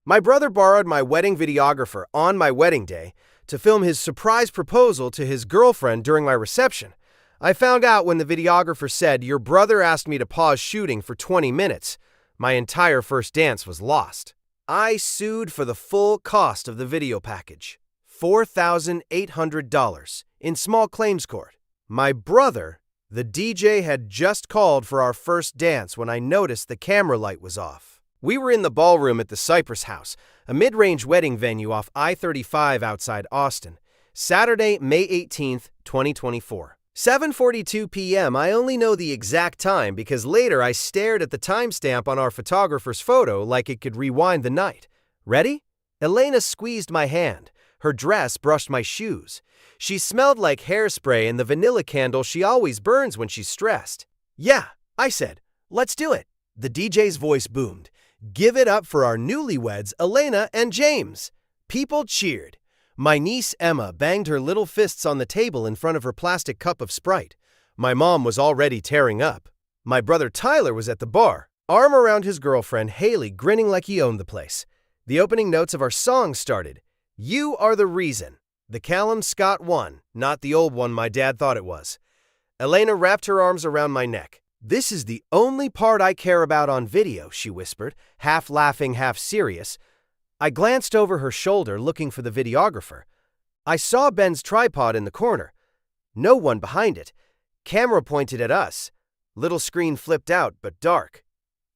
My brother borrowed my wedding videographer on my wedding day to film his surprise proposal to his girlfriend during my reception. I found out when the videographer said, "Your brother asked me to pause shooting for 20 minutes. My entire first dance was lost. I sued for the full cost of the video package, $4,800, in small claims court. My brother, the DJ, had just called for our first dance when I noticed the camera light was off. We were in the ballroom at the Cypress House, a mid-range wedding venue off I-35 outside Austin, Saturday, May 18th, 2024. 7:42 p.m. I only know the exact time because later I stared at the timestamp on our photographer's photo like it could rewind the night. Ready? Elena squeezed my hand. Her dress brushed my shoes. She smelled like hairspray and the vanilla candle she always burns when she's stressed. "Yeah," I said. "Let's do it." The DJ's voice boomed. "Give it up for our newlyweds, Elena and James." People cheered. My niece Emma banged her little fists on the table in front of her plastic cup of Sprite. My mom was already tearing up. My brother Tyler was at the bar, arm around his girlfriend Haley, grinning like he owned the place. The opening notes of our song started. "You Are the Reason," the Callum Scott one, not the old one my dad thought it was. Elena wrapped her arms around my neck. "This is the only part I care about on video," she whispered, half laughing, half serious. I glanced over her shoulder looking for the videographer. I saw Ben's tripod in the corner. No one behind it. Camera pointed at us. Little screen flipped out, but dark.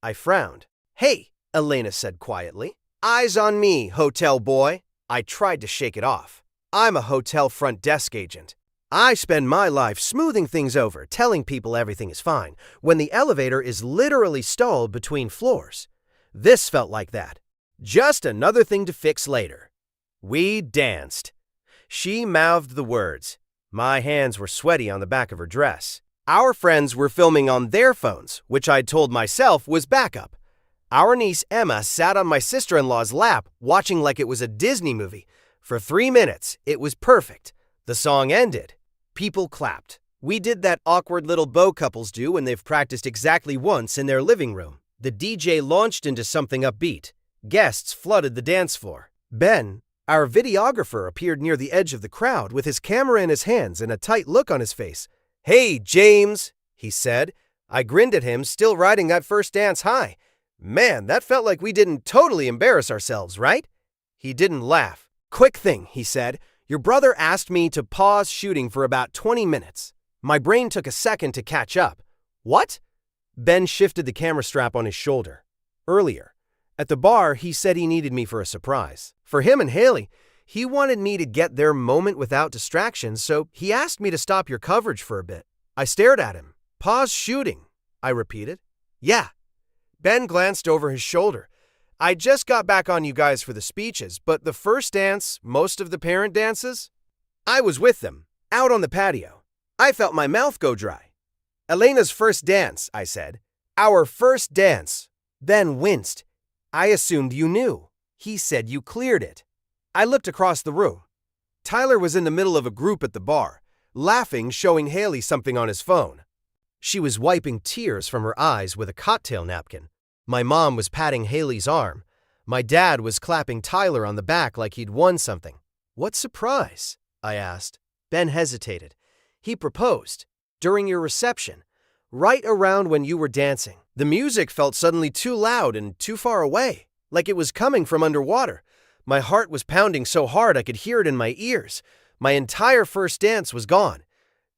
I frowned. "Hey," Elena said quietly. "Eyes on me, hotel boy." I tried to shake it off. I'm a hotel front desk agent. I spend my life smoothing things over, telling people everything is fine, when the elevator is literally stalled between floors. This felt like that. Just another thing to fix later. We danced. She mouthed the words. My hands were sweaty on the back of her dress. Our friends were filming on their phones, which I'd told myself was backup. Our niece Emma sat on my sister-in-law's lap, watching like it was a Disney movie. For 3 minutes, it was perfect. The song ended. People clapped. We did that awkward little beau couples do when they've practiced exactly once in their living room. The DJ launched into something upbeat. Guests flooded the dance floor. Ben, our videographer, appeared near the edge of the crowd with his camera in his hands and a tight look on his face. "Hey, James," he said. I grinned at him, still riding that first dance high. Man, that felt like we didn't totally embarrass ourselves, right? He didn't laugh. "Quick thing," he said. "Your brother asked me to pause shooting for about 20 minutes. My brain took a second to catch up. What? Ben shifted the camera strap on his shoulder. Earlier, at the bar, he said he needed me for a surprise. For him and Haley, he wanted me to get their moment without distractions, so he asked me to stop your coverage for a bit. I stared at him. "Pause shooting," I repeated. "Yeah." Ben glanced over his shoulder. "I just got back on you guys for the speeches, but the first dance, most of the parent dances, I was with them, out on the patio. I felt my mouth go dry." "Elena's first dance," I said. "Our first dance." Ben winced. "I assumed you knew." He said you cleared it. I looked across the room. Tyler was in the middle of a group at the bar, laughing, showing Haley something on his phone. She was wiping tears from her eyes with a cocktail napkin. My mom was patting Haley's arm. My dad was clapping Tyler on the back like he'd won something. "What surprise?" I asked. Ben hesitated. "He proposed. During your reception. Right around when you were dancing. The music felt suddenly too loud and too far away, like it was coming from underwater. My heart was pounding so hard I could hear it in my ears. My entire first dance was gone.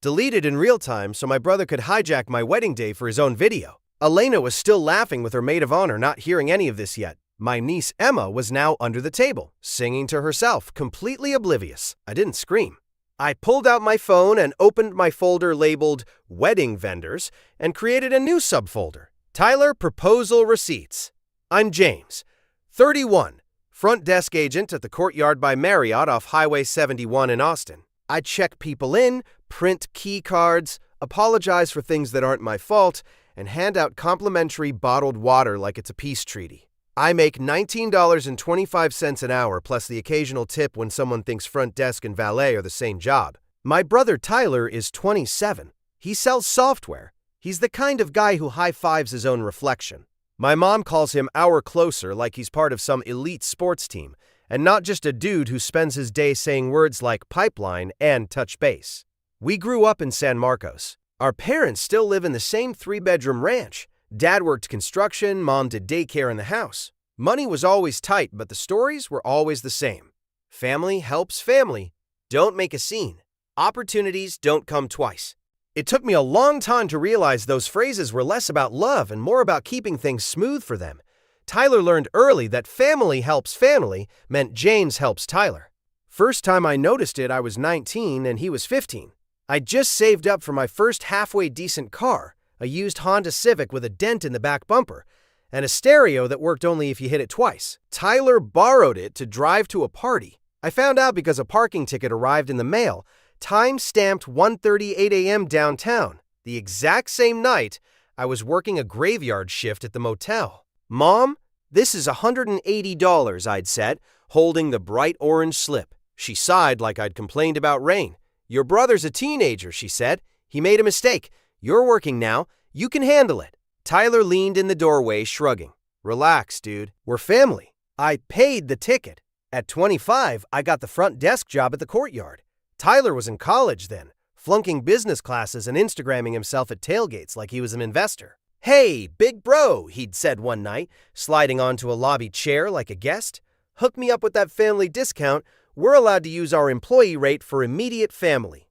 Deleted in real time so my brother could hijack my wedding day for his own video. Elena was still laughing with her maid of honor, not hearing any of this yet. My niece Emma was now under the table, singing to herself, completely oblivious. I didn't scream. I pulled out my phone and opened my folder labeled Wedding Vendors and created a new subfolder, Tyler Proposal Receipts. I'm James, 31, front desk agent at the Courtyard by Marriott off Highway 71 in Austin. I check people in, print key cards, apologize for things that aren't my fault, and hand out complimentary bottled water like it's a peace treaty. I make $19.25 an hour plus the occasional tip when someone thinks front desk and valet are the same job. My brother Tyler is 27. He sells software. He's the kind of guy who high-fives his own reflection. My mom calls him our closer like he's part of some elite sports team, and not just a dude who spends his day saying words like pipeline and touch base. We grew up in San Marcos. Our parents still live in the same 3-bedroom ranch. Dad worked construction, Mom did daycare in the house. Money was always tight, but the stories were always the same. Family helps family. Don't make a scene. Opportunities don't come twice. It took me a long time to realize those phrases were less about love and more about keeping things smooth for them. Tyler learned early that family helps family meant James helps Tyler. First time I noticed it, I was 19 and he was 15. I'd just saved up for my first halfway decent car, a used Honda Civic with a dent in the back bumper, and a stereo that worked only if you hit it twice. Tyler borrowed it to drive to a party. I found out because a parking ticket arrived in the mail, time-stamped 1:38 a.m. downtown, the exact same night I was working a graveyard shift at the motel. "Mom, this is $180, I'd said, holding the bright orange slip. She sighed like I'd complained about rain. Your brother's a teenager, she said. He made a mistake. You're working now. You can handle it. Tyler leaned in the doorway, shrugging. Relax, dude. We're family. I paid the ticket. At 25, I got the front desk job at the Courtyard. Tyler was in college then, flunking business classes and Instagramming himself at tailgates like he was an investor. Hey, big bro, he'd said one night, sliding onto a lobby chair like a guest. Hook me up with that family discount. We're allowed to use our employee rate for immediate family.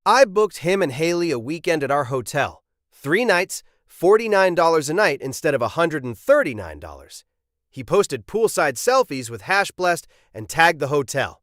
I booked him and Haley a weekend at our hotel. 3 nights, $49 a night instead of $139. He posted poolside selfies with #blessed and tagged the hotel.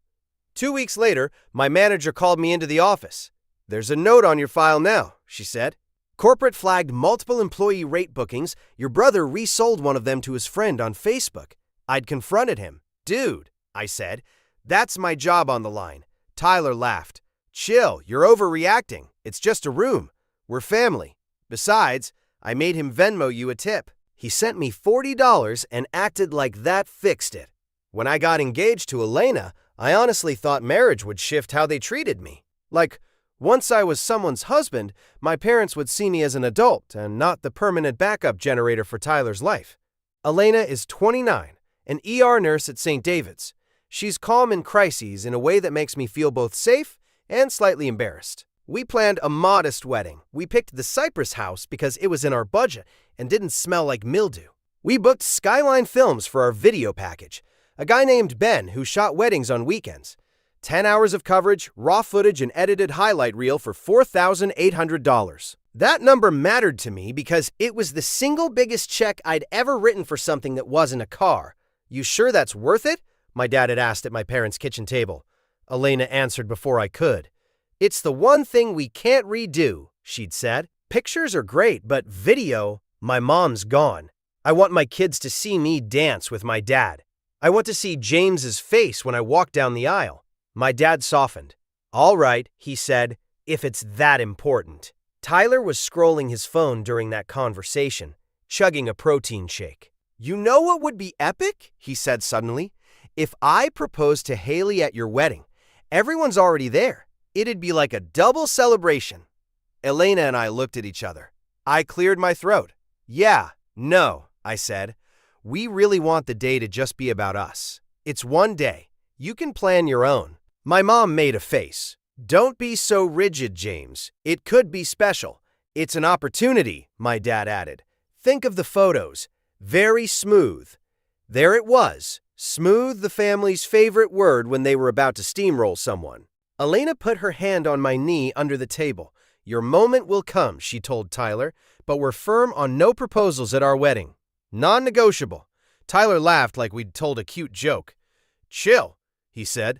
2 weeks later, my manager called me into the office. There's a note on your file now, she said. Corporate flagged multiple employee rate bookings. Your brother resold one of them to his friend on Facebook. I'd confronted him. Dude, I said, that's my job on the line. Tyler laughed. Chill, you're overreacting. It's just a room. We're family. Besides, I made him Venmo you a tip. He sent me $40 and acted like that fixed it. When I got engaged to Elena, I honestly thought marriage would shift how they treated me. Like, once I was someone's husband, my parents would see me as an adult and not the permanent backup generator for Tyler's life. Elena is 29, an ER nurse at St. David's. She's calm in crises in a way that makes me feel both safe and slightly embarrassed. We planned a modest wedding. We picked the Cypress house because it was in our budget and didn't smell like mildew. We booked Skyline Films for our video package, a guy named Ben who shot weddings on weekends. 10 hours of coverage, raw footage, and edited highlight reel for $4,800. That number mattered to me because it was the single biggest check I'd ever written for something that wasn't a car. You sure that's worth it? My dad had asked at my parents' kitchen table. Elena answered before I could. It's the one thing we can't redo, she'd said. Pictures are great, but video, my mom's gone. I want my kids to see me dance with my dad. I want to see James's face when I walk down the aisle. My dad softened. All right, he said, if it's that important. Tyler was scrolling his phone during that conversation, chugging a protein shake. You know what would be epic? He said suddenly. If I proposed to Haley at your wedding, everyone's already there. It'd be like a double celebration. Elena and I looked at each other. I cleared my throat. Yeah, no, I said. We really want the day to just be about us. It's one day. You can plan your own. My mom made a face. Don't be so rigid, James. It could be special. It's an opportunity, my dad added. Think of the photos. Very smooth. There it was. Smooth, the family's favorite word when they were about to steamroll someone. Elena put her hand on my knee under the table. Your moment will come, she told Tyler, but we're firm on no proposals at our wedding. Non-negotiable. Tyler laughed like we'd told a cute joke. Chill, he said.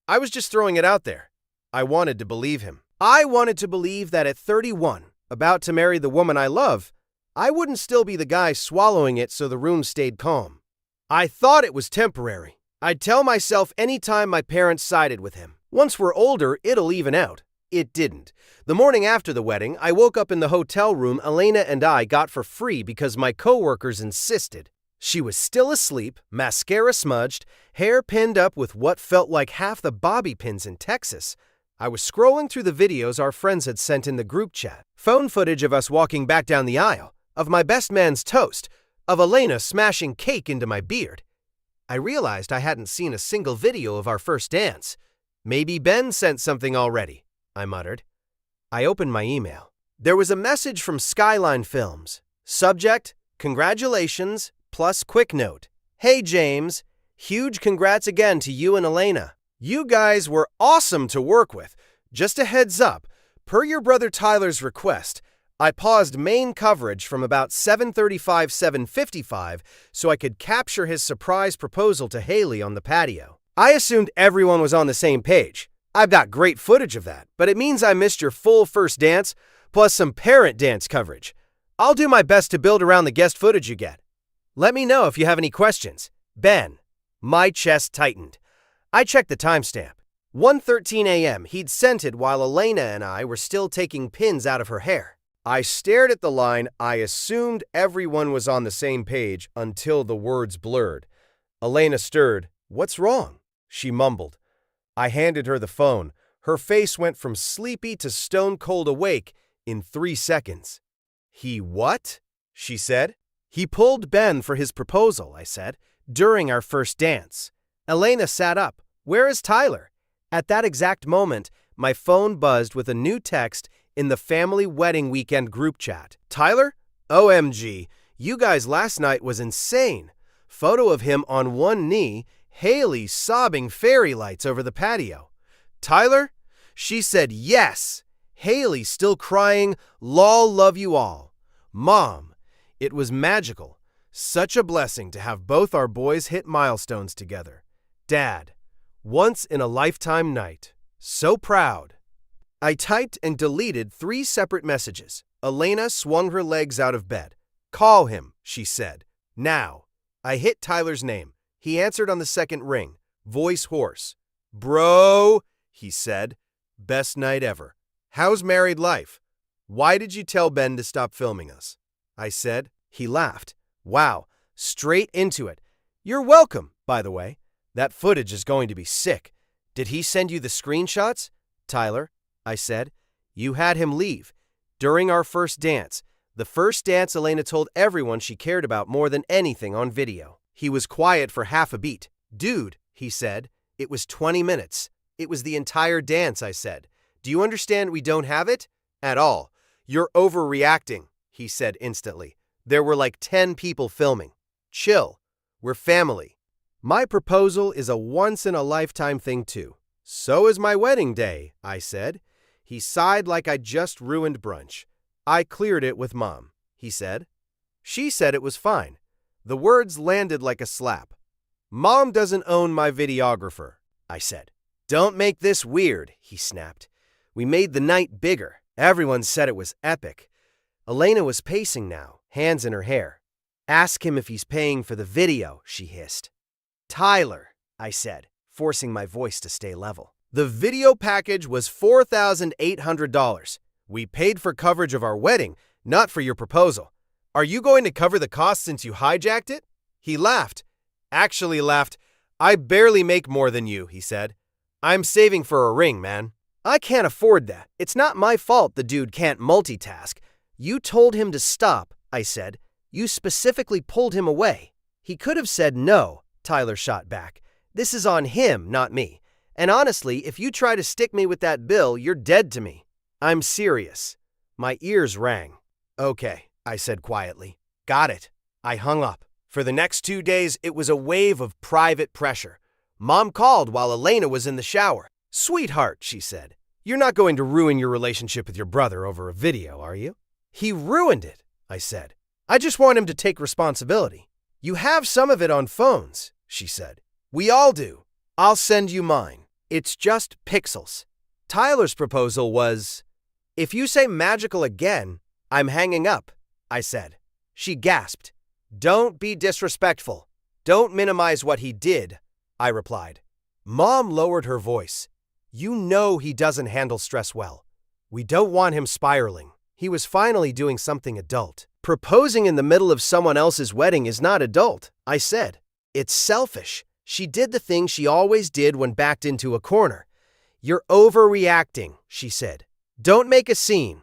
I was just throwing it out there. I wanted to believe him. I wanted to believe that at 31, about to marry the woman I love, I wouldn't still be the guy swallowing it so the room stayed calm. I thought it was temporary. I'd tell myself any time my parents sided with him. Once we're older, it'll even out. It didn't. The morning after the wedding, I woke up in the hotel room Elena and I got for free because my coworkers insisted. She was still asleep, mascara smudged, hair pinned up with what felt like half the bobby pins in Texas. I was scrolling through the videos our friends had sent in the group chat. Phone footage of us walking back down the aisle, of my best man's toast, of Elena smashing cake into my beard. I realized I hadn't seen a single video of our first dance. Maybe Ben sent something already, I muttered. I opened my email. There was a message from Skyline Films. Subject, congratulations, plus quick note. Hey James, huge congrats again to you and Elena. You guys were awesome to work with. Just a heads up, per your brother Tyler's request, I paused main coverage from about 7:35, 7:55 so I could capture his surprise proposal to Haley on the patio. I assumed everyone was on the same page. I've got great footage of that, but it means I missed your full first dance, plus some parent dance coverage. I'll do my best to build around the guest footage you get. Let me know if you have any questions. Ben. My chest tightened. I checked the timestamp. 1:13 a.m. He'd sent it while Elena and I were still taking pins out of her hair. I stared at the line. I assumed everyone was on the same page until the words blurred. Elena stirred. What's wrong? She mumbled. I handed her the phone. Her face went from sleepy to stone-cold awake in 3 seconds. He what? She said. He pulled Ben for his proposal, I said, during our first dance. Elena sat up. Where is Tyler? At that exact moment, my phone buzzed with a new text in the family wedding weekend group chat. Tyler? OMG, you guys last night was insane. Photo of him on one knee, Haley sobbing fairy lights over the patio. Tyler? She said yes. Haley still crying, lol, love you all. Mom, it was magical. Such a blessing to have both our boys hit milestones together. Dad, once in a lifetime night. So proud. I typed and deleted 3 separate messages. Elena swung her legs out of bed. Call him, she said. Now. I hit Tyler's name. He answered on the second ring, voice hoarse. Bro, he said. Best night ever. How's married life? Why did you tell Ben to stop filming us? I said. He laughed. Wow, straight into it. You're welcome, by the way. That footage is going to be sick. Did he send you the screenshots? Tyler, I said. You had him leave. During our first dance. The first dance Elena told everyone she cared about more than anything on video. He was quiet for half a beat. Dude, he said. It was 20 minutes. It was the entire dance, I said. Do you understand we don't have it? At all. You're overreacting, he said instantly. There were like 10 people filming. Chill. We're family. My proposal is a once-in-a-lifetime thing too. So is my wedding day, I said. He sighed like I'd just ruined brunch. I cleared it with Mom, he said. She said it was fine. The words landed like a slap. Mom doesn't own my videographer, I said. Don't make this weird, he snapped. We made the night bigger. Everyone said it was epic. Elena was pacing now, hands in her hair. Ask him if he's paying for the video, she hissed. Tyler, I said, forcing my voice to stay level. The video package was $4,800. We paid for coverage of our wedding, not for your proposal. Are you going to cover the cost since you hijacked it? He laughed. Actually laughed. I barely make more than you, he said. I'm saving for a ring, man. I can't afford that. It's not my fault the dude can't multitask. You told him to stop, I said. You specifically pulled him away. He could have said no, Tyler shot back. This is on him, not me. And honestly, if you try to stick me with that bill, you're dead to me. I'm serious. My ears rang. Okay, I said quietly. Got it. I hung up. For the next 2 days, it was a wave of private pressure. Mom called while Elena was in the shower. Sweetheart, she said, you're not going to ruin your relationship with your brother over a video, are you? He ruined it, I said. I just want him to take responsibility. You have some of it on phones, she said. We all do. I'll send you mine. It's just pixels. Tyler's proposal was, if you say magical again, I'm hanging up, I said. She gasped. Don't be disrespectful. Don't minimize what he did, I replied. Mom lowered her voice. You know he doesn't handle stress well. We don't want him spiraling. He was finally doing something adult. Proposing in the middle of someone else's wedding is not adult, I said. It's selfish. She did the thing she always did when backed into a corner. You're overreacting, she said. Don't make a scene.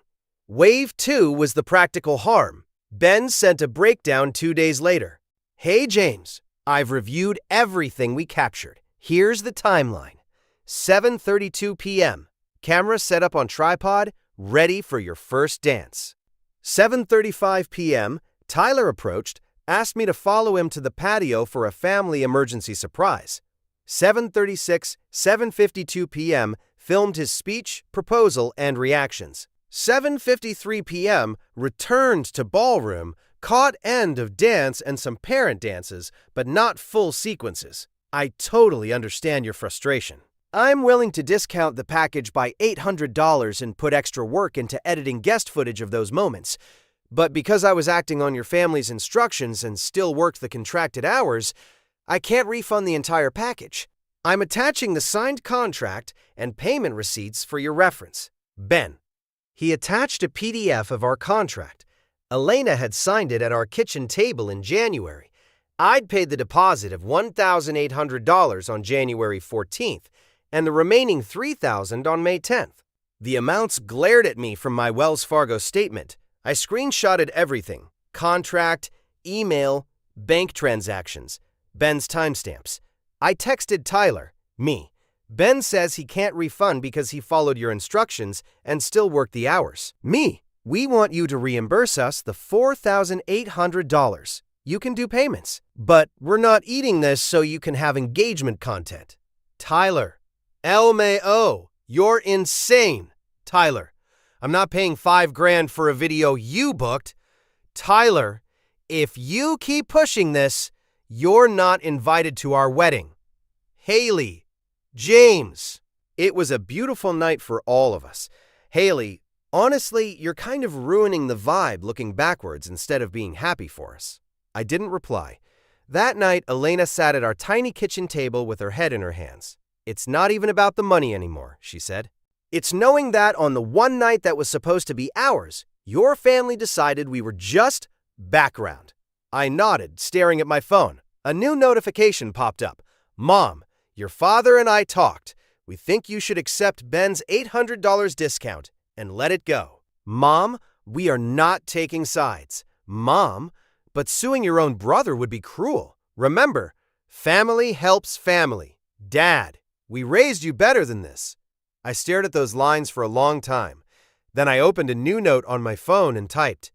Wave 2 was the practical harm. Ben sent a breakdown 2 days later. Hey James, I've reviewed everything we captured. Here's the timeline. 7:32 p.m. Camera set up on tripod, ready for your first dance. 7:35 p.m. Tyler approached, asked me to follow him to the patio for a family emergency surprise. 7:52 p.m. filmed his speech, proposal, and reactions. 7:53 p.m. returned to ballroom, caught end of dance and some parent dances, but not full sequences. I totally understand your frustration. I'm willing to discount the package by $800 and put extra work into editing guest footage of those moments. But because I was acting on your family's instructions and still worked the contracted hours, I can't refund the entire package. I'm attaching the signed contract and payment receipts for your reference. Ben. He attached a PDF of our contract. Elena had signed it at our kitchen table in January. I'd paid the deposit of $1,800 on January 14th and the remaining $3,000 on May 10th. The amounts glared at me from my Wells Fargo statement. I screenshotted everything: contract, email, bank transactions, Ben's timestamps. I texted Tyler, me. Ben says he can't refund because he followed your instructions and still worked the hours. Me. We want you to reimburse us the $4,800. You can do payments. But we're not eating this so you can have engagement content. Tyler. LMAO. You're insane. Tyler. I'm not paying $5,000 for a video you booked. Tyler. If you keep pushing this, you're not invited to our wedding. Haley. James. It was a beautiful night for all of us. Haley, honestly, you're kind of ruining the vibe looking backwards instead of being happy for us. I didn't reply. That night, Elena sat at our tiny kitchen table with her head in her hands. It's not even about the money anymore, she said. It's knowing that on the one night that was supposed to be ours, your family decided we were just background. I nodded, staring at my phone. A new notification popped up. Mom, your father and I talked. We think you should accept Ben's $800 discount and let it go. Mom, we are not taking sides. Mom, but suing your own brother would be cruel. Remember, family helps family. Dad, we raised you better than this. I stared at those lines for a long time. Then I opened a new note on my phone and typed,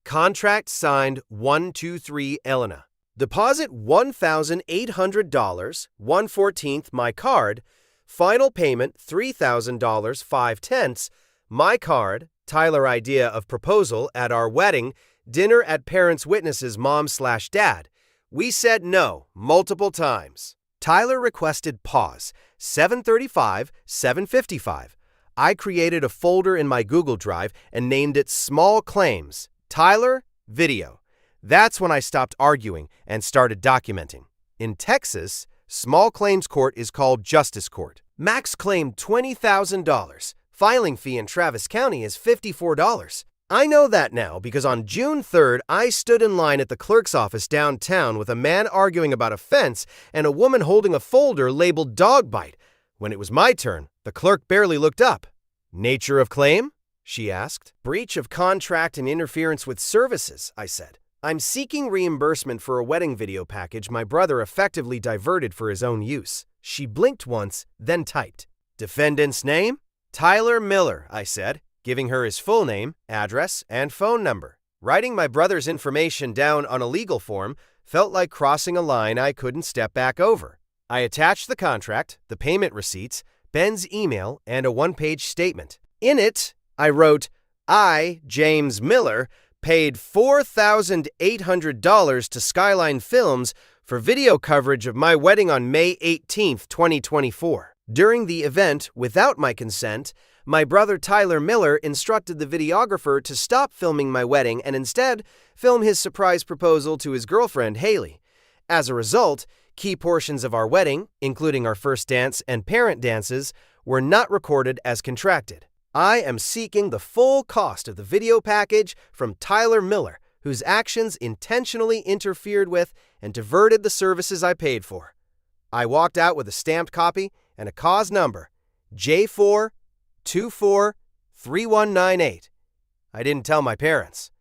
contract signed 123 Elena. Deposit $1,800, 1/14 my card, final payment $3,000, 5/10, my card, Tyler idea of proposal at our wedding, dinner at parents' witnesses mom/dad. We said no multiple times. Tyler requested pause, 7:35, 7:55. I created a folder in my Google Drive and named it Small Claims, Tyler, Video. That's when I stopped arguing and started documenting. In Texas, small claims court is called justice court. Max claimed $20,000. Filing fee in Travis County is $54. I know that now because on June 3rd, I stood in line at the clerk's office downtown with a man arguing about a fence and a woman holding a folder labeled dog bite. When it was my turn, the clerk barely looked up. Nature of claim? She asked. Breach of contract and interference with services, I said. I'm seeking reimbursement for a wedding video package my brother effectively diverted for his own use. She blinked once, then typed. Defendant's name? Tyler Miller, I said, giving her his full name, address, and phone number. Writing my brother's information down on a legal form felt like crossing a line I couldn't step back over. I attached the contract, the payment receipts, Ben's email, and a one-page statement. In it, I wrote, I, James Miller, paid $4,800 to Skyline Films for video coverage of my wedding on May 18, 2024. During the event, without my consent, my brother Tyler Miller instructed the videographer to stop filming my wedding and instead film his surprise proposal to his girlfriend, Haley. As a result, key portions of our wedding, including our first dance and parent dances, were not recorded as contracted. I am seeking the full cost of the video package from Tyler Miller, whose actions intentionally interfered with and diverted the services I paid for. I walked out with a stamped copy and a cause number, J4243198. I didn't tell my parents.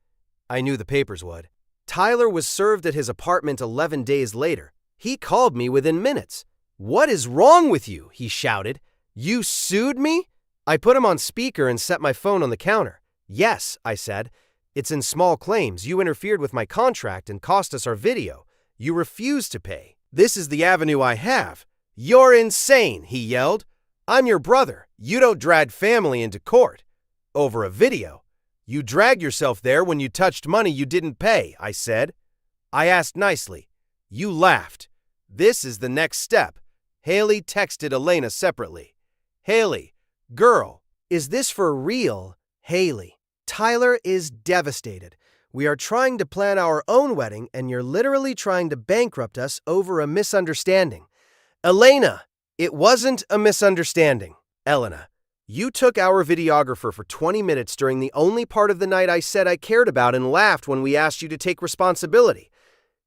I knew the papers would. Tyler was served at his apartment 11 days later. He called me within minutes. "What is wrong with you?" he shouted. "You sued me?" I put him on speaker and set my phone on the counter. "Yes," I said. "It's in small claims. You interfered with my contract and cost us our video. You refused to pay. This is the avenue I have." "You're insane," he yelled. "I'm your brother. You don't drag family into court over a video. You dragged yourself there when you touched money you didn't pay," I said. I asked nicely. You laughed. "This is the next step." Haley texted Elena separately. "Haley, girl, is this for real?" Haley: "Tyler is devastated. We are trying to plan our own wedding and you're literally trying to bankrupt us over a misunderstanding." Elena: "It wasn't a misunderstanding." Elena: "You took our videographer for 20 minutes during the only part of the night I said I cared about and laughed when we asked you to take responsibility."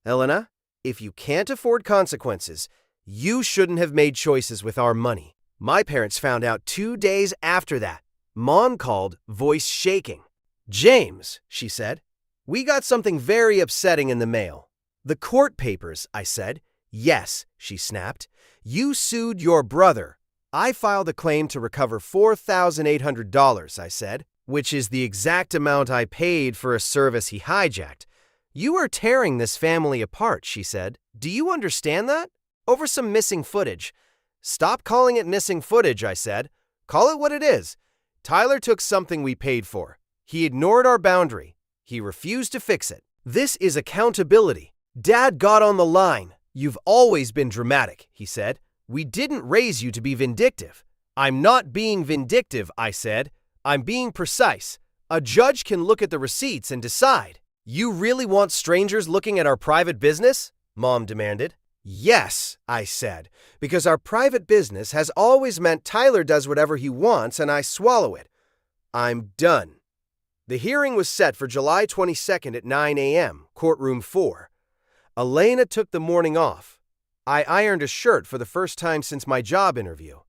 Elena: "If you can't afford consequences, you shouldn't have made choices with our money." My parents found out 2 days after that. Mom called, voice shaking. "James," she said, "we got something very upsetting in the mail." "The court papers," I said. "Yes," she snapped. "You sued your brother." "I filed a claim to recover $4,800, I said, "which is the exact amount I paid for a service he hijacked." "You are tearing this family apart," she said. "Do you understand that? Over some missing footage." "Stop calling it missing footage," I said. "Call it what it is. Tyler took something we paid for. He ignored our boundary. He refused to fix it. This is accountability." Dad got on the line. "You've always been dramatic," he said. "We didn't raise you to be vindictive." "I'm not being vindictive," I said. "I'm being precise. A judge can look at the receipts and decide." "You really want strangers looking at our private business?" Mom demanded. "Yes," I said, "because our private business has always meant Tyler does whatever he wants and I swallow it. I'm done." The hearing was set for July 22nd at 9 a.m., courtroom 4. Elena took the morning off. I ironed a shirt for the first time since my job interview.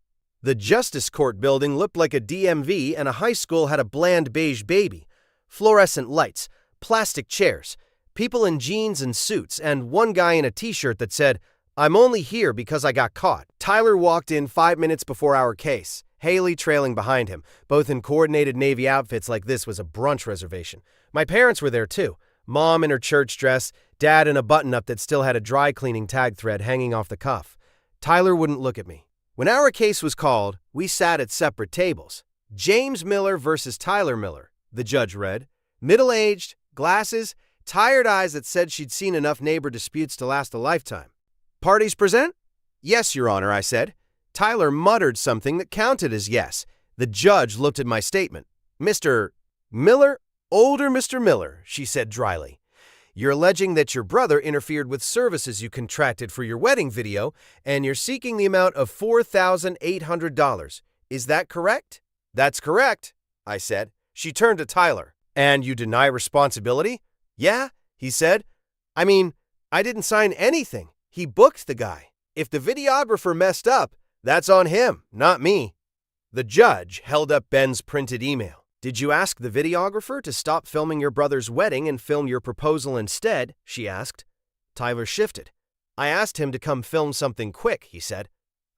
The Justice Court building looked like a DMV and a high school had a bland beige baby. Fluorescent lights, plastic chairs, people in jeans and suits, and one guy in a t-shirt that said, "I'm only here because I got caught." Tyler walked in 5 minutes before our case, Haley trailing behind him, both in coordinated Navy outfits like this was a brunch reservation. My parents were there too. Mom in her church dress, Dad in a button-up that still had a dry cleaning tag thread hanging off the cuff. Tyler wouldn't look at me. When our case was called, we sat at separate tables. "James Miller versus Tyler Miller," the judge read. "Middle-aged, glasses, tired eyes that said she'd seen enough neighbor disputes to last a lifetime. Parties present?" "Yes, Your Honor," I said. Tyler muttered something that counted as yes. The judge looked at my statement. "Mr. Miller, older Mr. Miller," she said dryly. "You're alleging that your brother interfered with services you contracted for your wedding video, and you're seeking the amount of $4,800. Is that correct?" "That's correct," I said. She turned to Tyler. "And you deny responsibility?" "Yeah," he said. "I mean, I didn't sign anything. He booked the guy. If the videographer messed up, that's on him, not me." The judge held up Ben's printed email. "Did you ask the videographer to stop filming your brother's wedding and film your proposal instead?" she asked. Tyler shifted. "I asked him to come film something quick," he said.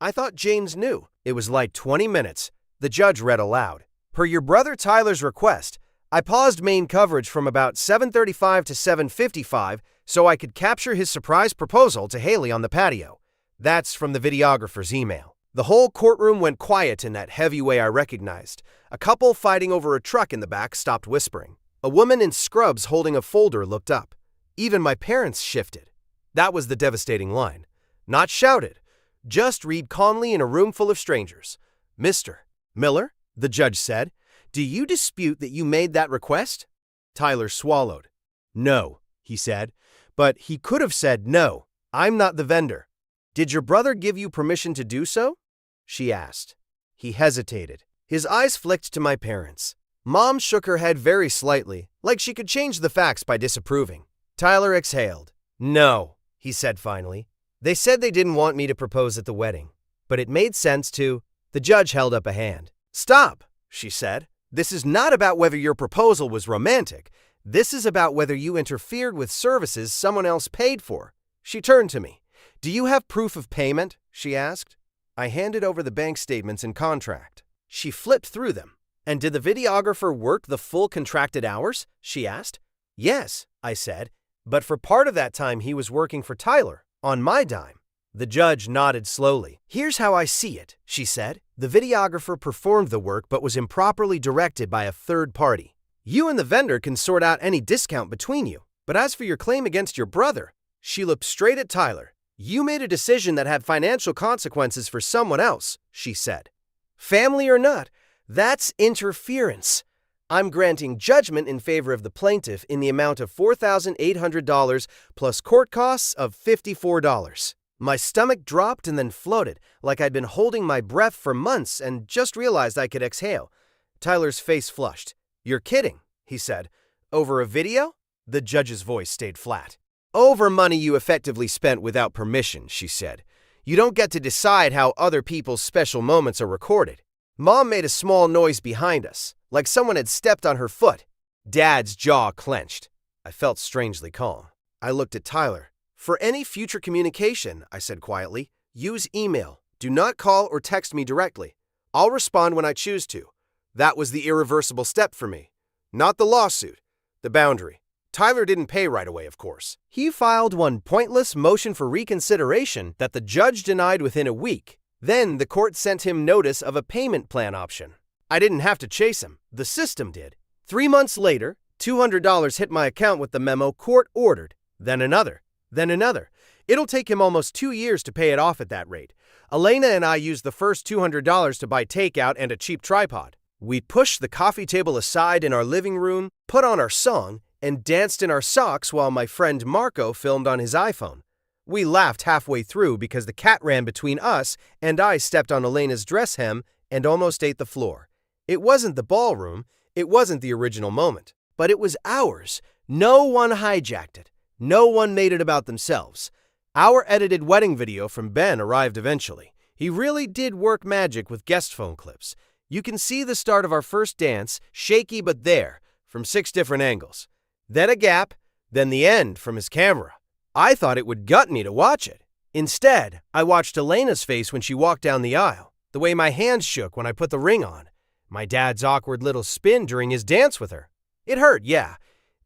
"I thought James knew." It was like 20 minutes. The judge read aloud. "Per your brother Tyler's request, I paused main coverage from about 7:35 to 7:55 so I could capture his surprise proposal to Haley on the patio." That's from the videographer's email. The whole courtroom went quiet in that heavy way I recognized. A couple fighting over a truck in the back stopped whispering. A woman in scrubs holding a folder looked up. Even my parents shifted. That was the devastating line. Not shouted, just read calmly in a room full of strangers. "Mr. Miller," the judge said, "do you dispute that you made that request?" Tyler swallowed. "No," he said, but he could have said no. "I'm not the vendor." "Did your brother give you permission to do so?" she asked. He hesitated. His eyes flicked to my parents. Mom shook her head very slightly, like she could change the facts by disapproving. Tyler exhaled. "No," he said finally. "They said they didn't want me to propose at the wedding, but it made sense to—" The judge held up a hand. "Stop," she said. "This is not about whether your proposal was romantic. This is about whether you interfered with services someone else paid for. She turned to me. Do you have proof of payment? She asked. I handed over the bank statements and contract. She flipped through them. And did the videographer work the full contracted hours? She asked. Yes, I said, but for part of that time he was working for Tyler, on my dime. The judge nodded slowly. Here's how I see it, she said. The videographer performed the work but was improperly directed by a third party. You and the vendor can sort out any discount between you. But as for your claim against your brother, she looked straight at Tyler. You made a decision that had financial consequences for someone else, she said. Family or not, that's interference. I'm granting judgment in favor of the plaintiff in the amount of $4,800 plus court costs of $54. My stomach dropped and then floated, like I'd been holding my breath for months and just realized I could exhale. Tyler's face flushed. You're kidding, he said. Over a video? The judge's voice stayed flat. Over money you effectively spent without permission, she said. You don't get to decide how other people's special moments are recorded. Mom made a small noise behind us, like someone had stepped on her foot. Dad's jaw clenched. I felt strangely calm. I looked at Tyler. For any future communication, I said quietly, use email. Do not call or text me directly. I'll respond when I choose to. That was the irreversible step for me. Not the lawsuit, the boundary. Tyler didn't pay right away, of course. He filed one pointless motion for reconsideration that the judge denied within a week. Then the court sent him notice of a payment plan option. I didn't have to chase him. The system did. 3 months later, $200 hit my account with the memo court ordered. Then another. Then another. It'll take him almost 2 years to pay it off at that rate. Elena and I used the first $200 to buy takeout and a cheap tripod. We pushed the coffee table aside in our living room, put on our song, and danced in our socks while my friend Marco filmed on his iPhone. We laughed halfway through because the cat ran between us and I stepped on Elena's dress hem and almost ate the floor. It wasn't the ballroom, it wasn't the original moment, but it was ours. No one hijacked it. No one made it about themselves. Our edited wedding video from Ben arrived eventually. He really did work magic with guest phone clips. You can see the start of our first dance, shaky but there, from 6 different angles. Then a gap, then the end from his camera. I thought it would gut me to watch it. Instead, I watched Elena's face when she walked down the aisle, the way my hands shook when I put the ring on, my dad's awkward little spin during his dance with her. It hurt, yeah,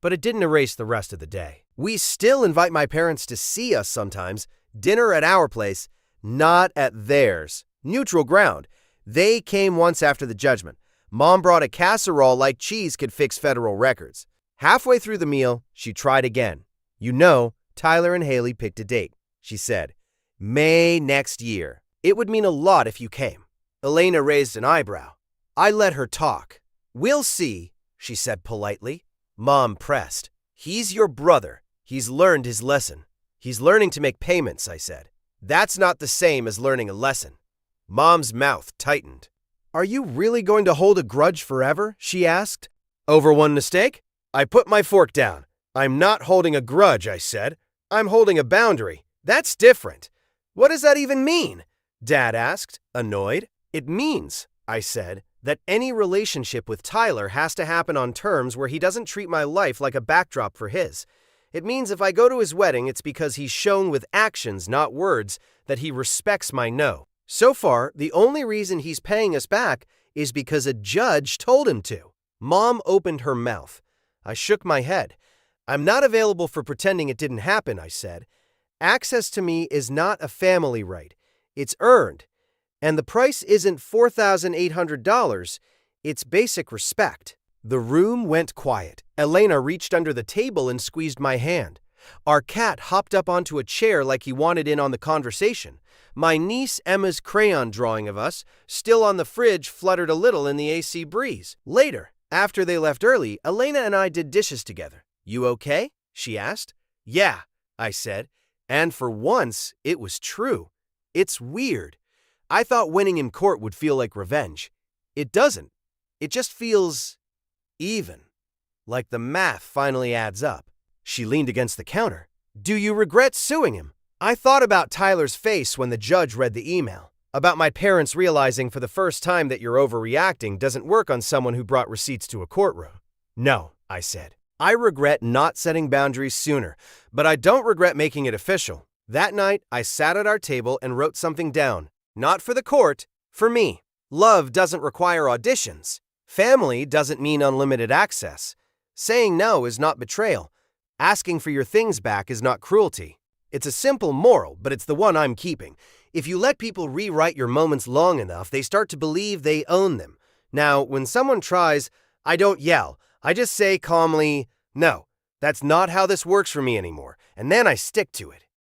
but it didn't erase the rest of the day. We still invite my parents to see us sometimes, dinner at our place, not at theirs. Neutral ground. They came once after the judgment. Mom brought a casserole like cheese could fix federal records. Halfway through the meal, she tried again. You know, Tyler and Haley picked a date. She said, May next year. It would mean a lot if you came. Elena raised an eyebrow. I let her talk. We'll see, she said politely. Mom pressed. He's your brother. He's learned his lesson. He's learning to make payments, I said. That's not the same as learning a lesson. Mom's mouth tightened. Are you really going to hold a grudge forever? She asked. Over one mistake? I put my fork down. I'm not holding a grudge, I said. I'm holding a boundary. That's different. What does that even mean? Dad asked, annoyed. It means, I said, that any relationship with Tyler has to happen on terms where he doesn't treat my life like a backdrop for his. It means if I go to his wedding, it's because he's shown with actions, not words, that he respects my no. So far, the only reason he's paying us back is because a judge told him to. Mom opened her mouth. I shook my head. I'm not available for pretending it didn't happen, I said. Access to me is not a family right. It's earned. And the price isn't $4,800. It's basic respect. The room went quiet. Elena reached under the table and squeezed my hand. Our cat hopped up onto a chair like he wanted in on the conversation. My niece Emma's crayon drawing of us, still on the fridge, fluttered a little in the AC breeze. Later, after they left early, Elena and I did dishes together. You okay? She asked. Yeah, I said. And for once, it was true. It's weird. I thought winning in court would feel like revenge. It doesn't. It just feels even. Like the math finally adds up. She leaned against the counter. Do you regret suing him? I thought about Tyler's face when the judge read the email. About my parents realizing for the first time that you're overreacting doesn't work on someone who brought receipts to a courtroom. No, I said. I regret not setting boundaries sooner, but I don't regret making it official. That night, I sat at our table and wrote something down. Not for the court, for me. Love doesn't require auditions. Family doesn't mean unlimited access. Saying no is not betrayal. Asking for your things back is not cruelty. It's a simple moral, but it's the one I'm keeping. If you let people rewrite your moments long enough, they start to believe they own them. Now, when someone tries, I don't yell. I just say calmly, no, that's not how this works for me anymore, and then I stick to it.